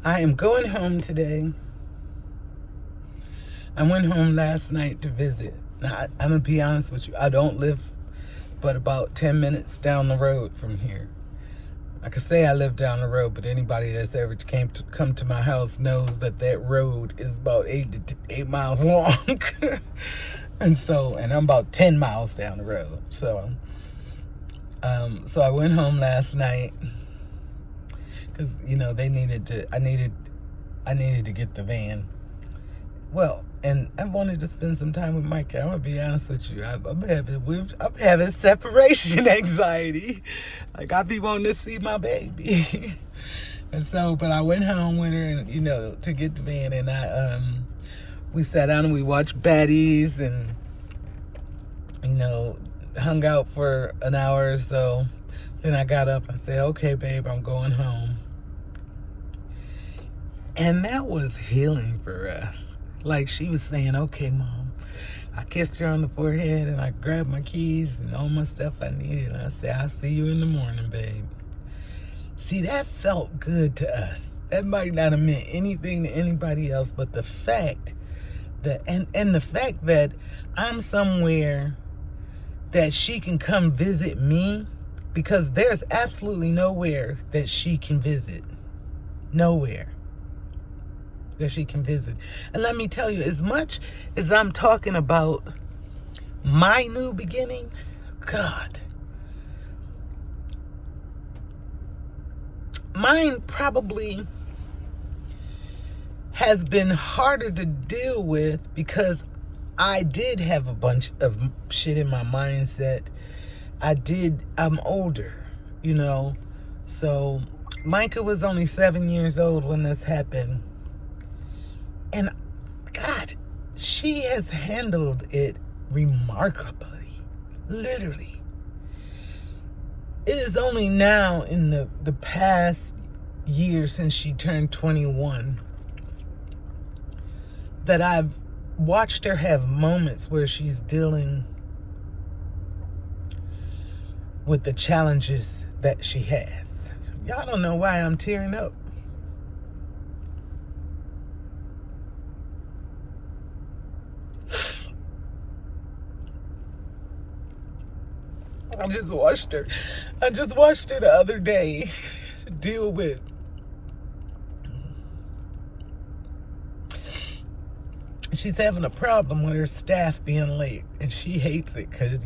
I am going home today. I went home last night to visit. Now, I'm going to be honest with you. I don't live but about 10 minutes down the road from here. I could say I live down the road, but anybody that's ever come to my house knows that that road is about 8 miles long. and I'm about 10 miles down the road. So I went home last night because I needed to get the van. Well, and I wanted to spend some time with Mike. I'm gonna be honest with you. I'm having separation anxiety. Like, I be wanting to see my baby. And so, but I went home with her, and to get the van, and we sat down and we watched Baddies, and hung out for an hour or so. Then I got up and said, "Okay, babe, I'm going home." And that was healing for us. Like, she was saying, "Okay, Mom." I kissed her on the forehead and I grabbed my keys and all my stuff I needed. And I said, "I'll see you in the morning, babe." See, that felt good to us. That might not have meant anything to anybody else, but the fact that, and the fact that I'm somewhere that she can come visit me, because there's absolutely nowhere that she can visit. Nowhere that she can visit. And let me tell you, as much as I'm talking about my new beginning, God, mine probably has been harder to deal with because I did have a bunch of shit in my mindset. I'm older, So Micah was only 7 years old when this happened. And God, she has handled it remarkably, literally. It is only now in the past year since she turned 21 that I've watched her have moments where she's dealing with the challenges that she has. Y'all don't know why I'm tearing up. I just watched her the other day deal with she's having a problem with her staff being late, and she hates it because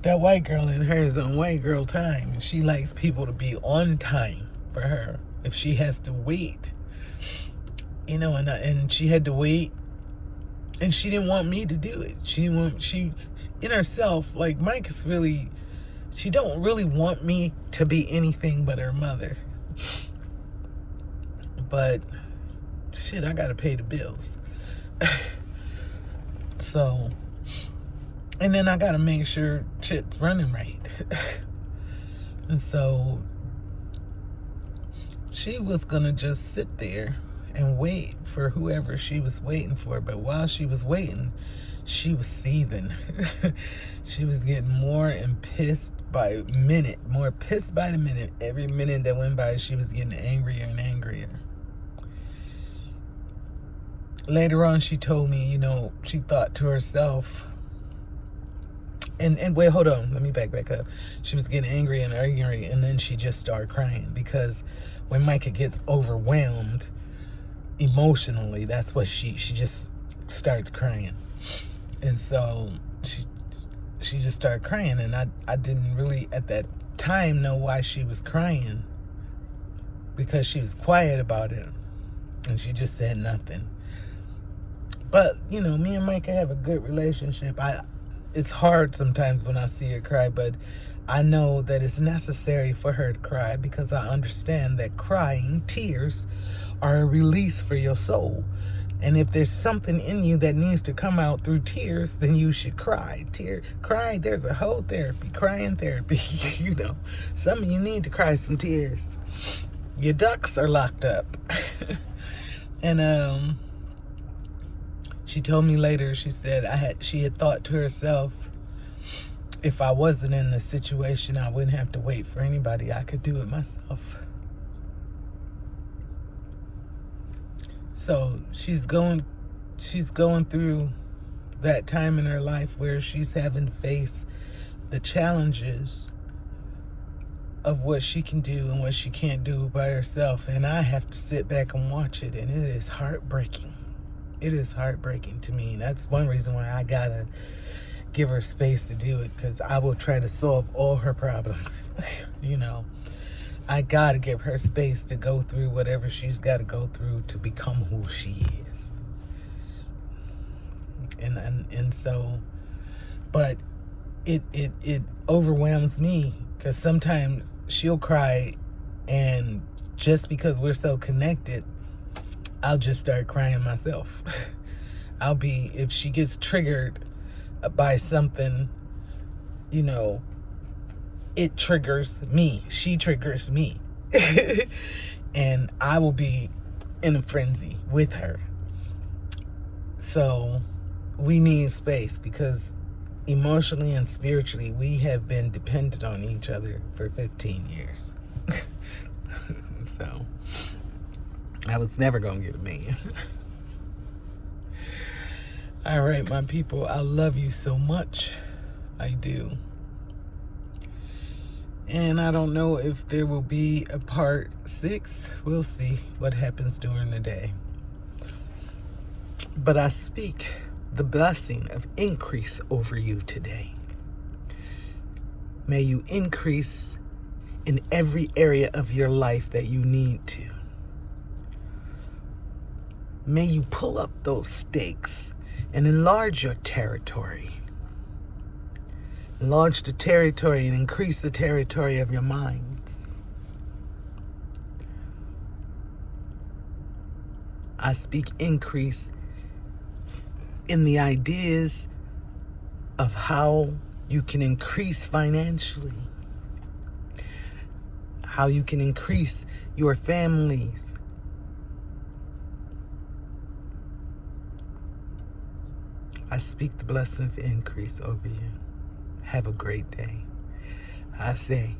that white girl in her is on white girl time, and she likes people to be on time for her. If she has to wait, and she had to wait, and she didn't want me to do it. She in herself, like, Mike is really, she don't really want me to be anything but her mother. But shit, I gotta pay the bills. So, and then I gotta make sure shit's running right. And so she was gonna just sit there and wait for whoever she was waiting for. But while she was waiting, she was seething. She was getting more pissed by the minute. Every minute that went by, she was getting angrier and angrier. Later on, she told me, she thought to herself, and wait, hold on, let me back up. She was getting angry and angry, and then she just started crying, because when Micah gets overwhelmed emotionally, that's what she just starts crying. And so she just started crying, and I didn't really at that time know why she was crying, because she was quiet about it and she just said nothing. But me and Micah have a good relationship. It's hard sometimes when I see her cry, but I know that it's necessary for her to cry, because I understand that crying, tears, are a release for your soul. And if there's something in you that needs to come out through tears, then you should cry. Cry, there's a whole therapy, crying therapy. Some of you need to cry some tears. Your ducks are locked up. And she told me later, she said she had thought to herself, if I wasn't in this situation, I wouldn't have to wait for anybody. I could do it myself. So she's going through that time in her life where she's having to face the challenges of what she can do and what she can't do by herself. And I have to sit back and watch it, and it is heartbreaking. It is heartbreaking to me. That's one reason why I gotta give her space to do it, because I will try to solve all her problems. You know, I gotta give her space to go through whatever she's got to go through to become who she is. And so, but it overwhelms me, because sometimes she'll cry, and just because we're so connected, I'll just start crying myself. If she gets triggered by something, you know, it triggers me. She triggers me. And I will be in a frenzy with her. So we need space, because emotionally and spiritually, we have been dependent on each other for 15 years. So I was never going to get a man. All right, my people, I love you so much. I do. And I don't know if there will be a part 6. We'll see what happens during the day. But I speak the blessing of increase over you today. May you increase in every area of your life that you need to. May you pull up those stakes and enlarge your territory. Enlarge the territory and increase the territory of your minds. I speak increase in the ideas of how you can increase financially, how you can increase your families. I speak the blessing of increase over you. Have a great day. I say,